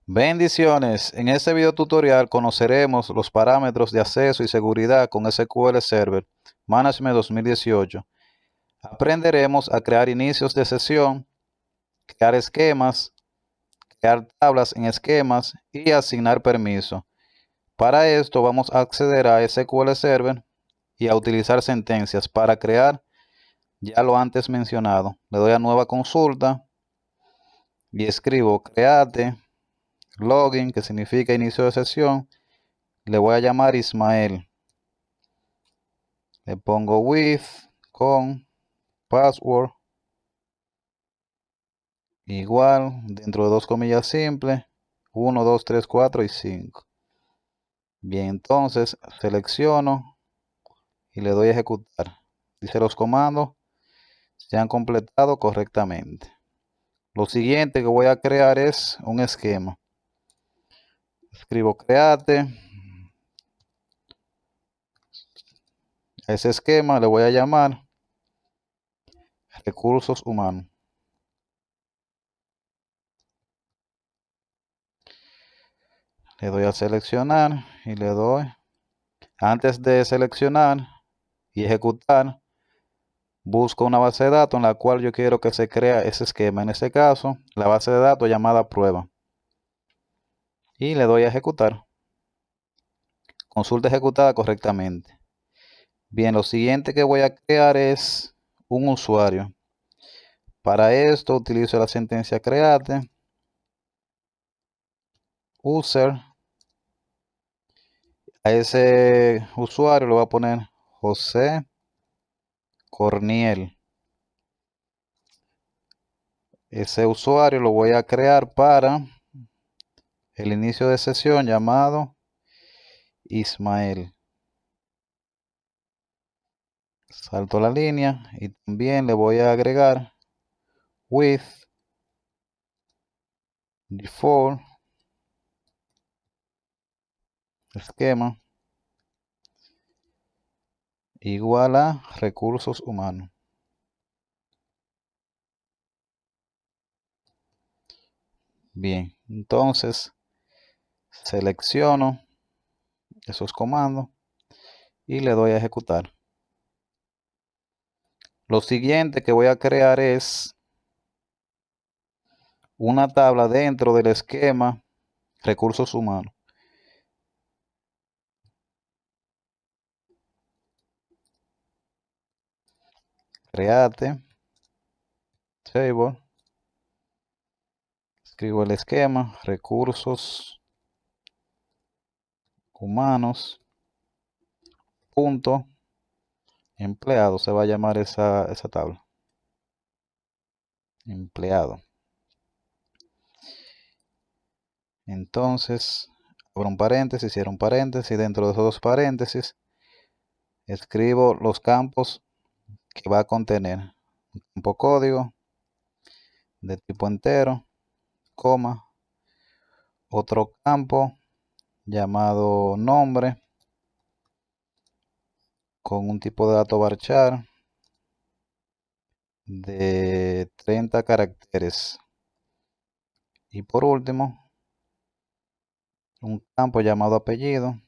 Bendiciones. En este video tutorial conoceremos los parámetros de acceso y seguridad con SQL Server Management 2018. Aprenderemos a crear inicios de sesión, crear esquemas, crear tablas en esquemas y asignar permiso. Para esto vamos a acceder a SQL Server y a utilizar sentencias para crear ya lo antes mencionado. Le doy a nueva consulta y escribo create login, que significa inicio de sesión. Le voy a llamar Ismael. Le pongo with con password igual dentro de dos comillas simples 1, 2, 3, 4 y 5. Bien, entonces selecciono y le doy a ejecutar. Dice los comandos se han completado correctamente. Lo siguiente que voy a crear es un esquema. Escribo create. A ese esquema le voy a llamar recursos humanos. Le doy a seleccionar y le doy, antes de seleccionar y ejecutar, busco una base de datos en la cual yo quiero que se crea ese esquema. En este caso, la base de datos llamada prueba. Y le doy a ejecutar. Consulta ejecutada correctamente. Bien, lo siguiente que voy a crear es un usuario. Para esto utilizo la sentencia create user. A ese usuario le voy a poner José Corniel. Ese usuario lo voy a crear para el inicio de sesión llamado Ismael. Salto la línea y también le voy a agregar with default esquema igual a recursos humanos. Bien, entonces selecciono esos comandos y le doy a ejecutar. Lo siguiente que voy a crear es una tabla dentro del esquema recursos humanos. Create table. Escribo el esquema recursos humanos punto empleado. Se va a llamar esa tabla. Empleado. Entonces, abro un paréntesis, cierro un paréntesis. Dentro de esos dos paréntesis, escribo los campos que va a contener. Un campo código de tipo entero, coma, otro campo llamado nombre con un tipo de dato varchar de 30 caracteres. Y por último, un campo llamado apellido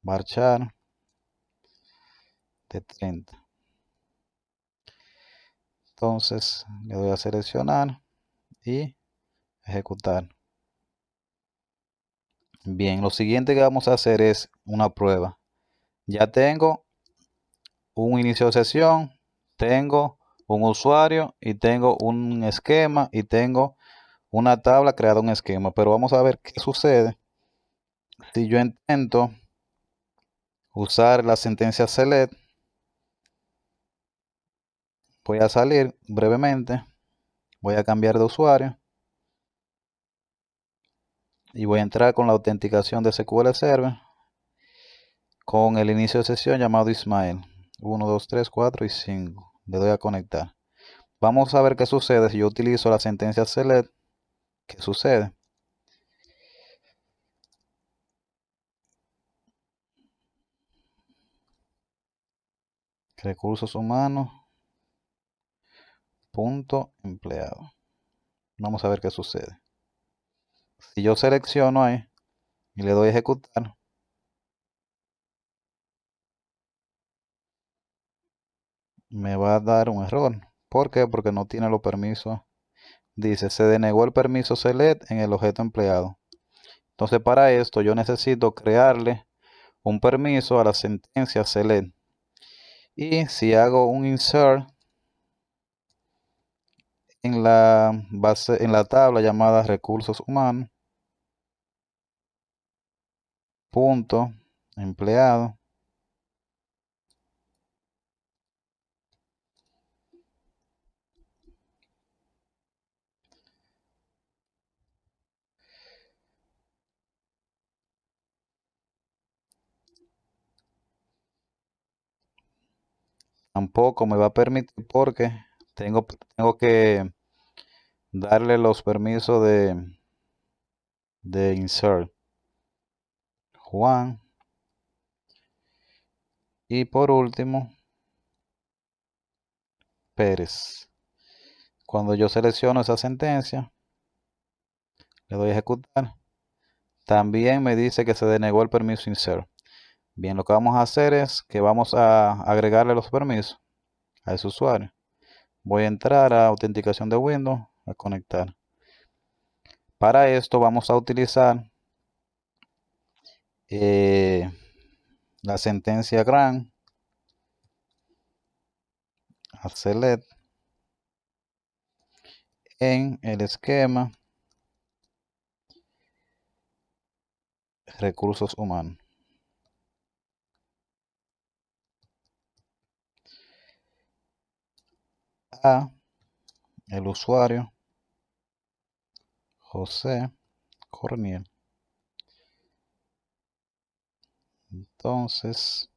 varchar de 30. Entonces le doy a seleccionar y ejecutar. Bien, lo siguiente que vamos a hacer es una prueba. Ya tengo un inicio de sesión, tengo un usuario y tengo un esquema y tengo una tabla creada un esquema. Pero vamos a ver qué sucede si yo intento usar la sentencia select. Voy a salir brevemente, voy a cambiar de usuario y voy a entrar con la autenticación de SQL Server con el inicio de sesión llamado Ismael. 1, 2, 3, 4 y 5. Le doy a conectar. Vamos a ver qué sucede si yo utilizo la sentencia select. ¿Qué sucede? Recursos humanos punto empleado. Vamos a ver qué sucede. Si yo selecciono ahí y le doy a ejecutar, me va a dar un error. ¿Por qué? Porque no tiene los permisos. Dice, se denegó el permiso select en el objeto empleado. Entonces, para esto yo necesito crearle un permiso a la sentencia select. Y si hago un insert en la base, en la tabla llamada recursos humanos, punto empleado, tampoco me va a permitir porque tengo que darle los permisos de insert Juan, y por último Pérez. Cuando yo selecciono esa sentencia, le doy a ejecutar, también me dice que se denegó el permiso insert. Bien, lo que vamos a hacer es que vamos a agregarle los permisos a ese usuario. Voy a entrar a autenticación de Windows, a conectar. Para esto vamos a utilizar la sentencia grant a select en el esquema recursos humanos. A el usuario José Corniel. Entonces,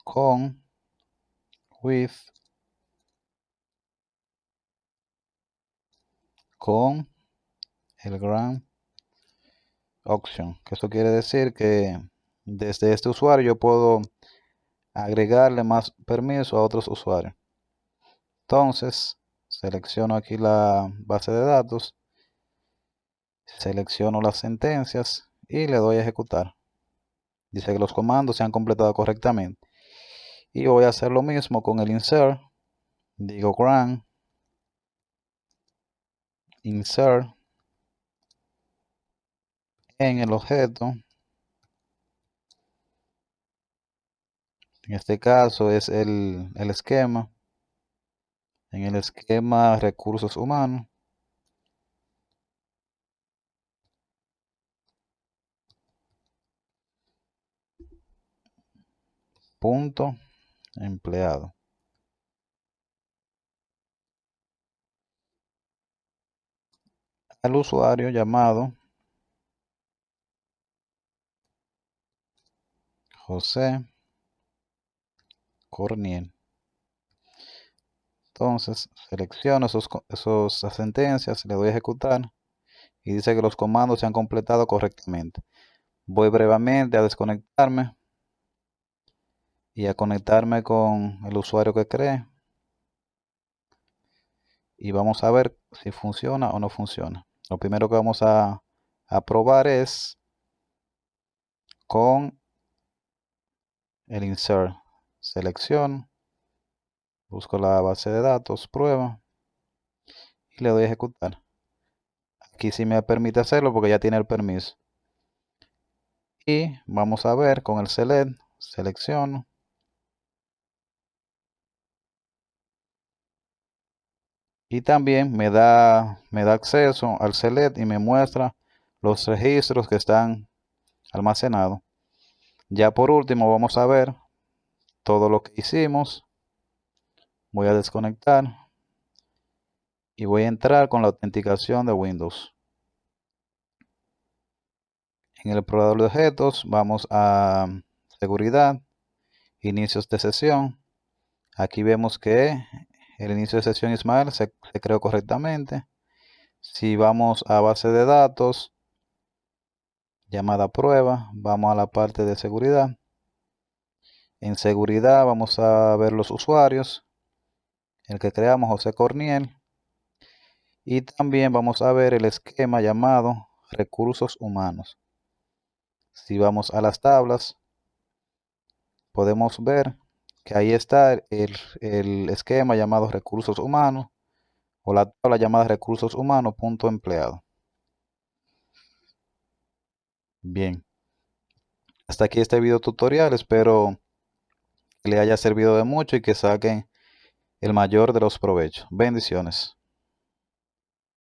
con with con el grant option, que eso quiere decir que desde este usuario yo puedo agregarle más permiso a otros usuarios. Entonces, selecciono aquí la base de datos, selecciono las sentencias y le doy a ejecutar. Dice que los comandos se han completado correctamente. Y voy a hacer lo mismo con el insert. Digo grant insert en el objeto. En este caso es el esquema. En el esquema recursos humanos. Punto empleado. Al usuario llamado José Corniel. Entonces selecciono esas sentencias, le doy a ejecutar y dice que los comandos se han completado correctamente. Voy brevemente a desconectarme y a conectarme con el usuario que cree y vamos a ver si funciona o no funciona. Lo primero que vamos a probar es con el insert. Selecciono, busco la base de datos, prueba y le doy a ejecutar. Aquí sí me permite hacerlo porque ya tiene el permiso. Y vamos a ver con el select, selecciono. Y también me da acceso al select y me muestra los registros que están almacenados. Ya por último vamos a ver todo lo que hicimos. Voy a desconectar y voy a entrar con la autenticación de Windows. En el explorador de objetos vamos a seguridad, inicios de sesión. Aquí vemos que el inicio de sesión Ismael se creó correctamente. Si vamos a base de datos, llamada prueba, vamos a la parte de seguridad. En seguridad vamos a ver los usuarios. El que creamos, José Corniel. Y también vamos a ver el esquema llamado recursos humanos. Si vamos a las tablas, podemos ver que ahí está el esquema llamado recursos humanos o la tabla llamada recursos humanos punto empleado. Bien, hasta aquí este video tutorial. Espero que le haya servido de mucho y que saquen el mayor de los provechos. Bendiciones.